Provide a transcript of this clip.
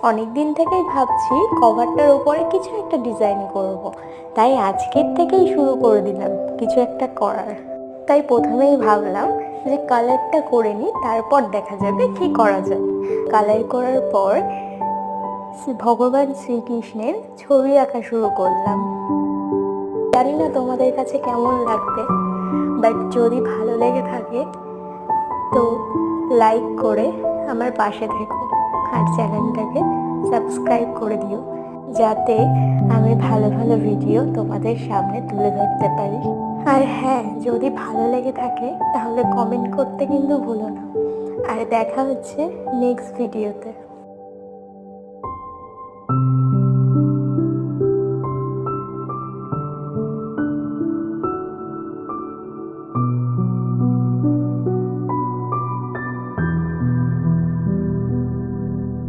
অনেক দিন থেকেই ভাবছি কভারটার উপরে কিছু একটা ডিজাইন করব। তাই আজকের থেকেই শুরু করে দিলাম কিছু একটা করার। তাই প্রথমেই ভাবলাম যে কালারটা করে নিই, তারপর দেখা যাবে কি করা যায়। কালার করার পর ভগবান শ্রীকৃষ্ণের ছবি আঁকা শুরু করলাম। জানি না তোমাদের কাছে কেমন লাগবে, বাট যদি ভালো লেগে থাকে তো লাইক করে আমার পাশে থেকো আর চ্যানেলটাকে সাবস্ক্রাইব করে দিও, যাতে আমি ভালো ভালো ভিডিও তোমাদের সামনে তুলে ধরতে পারি। আর হ্যাঁ, যদি ভালো লেগে থাকে তাহলে কমেন্ট করতে কিন্তু ভুলো না। আর দেখা হচ্ছে নেক্সট ভিডিওতে।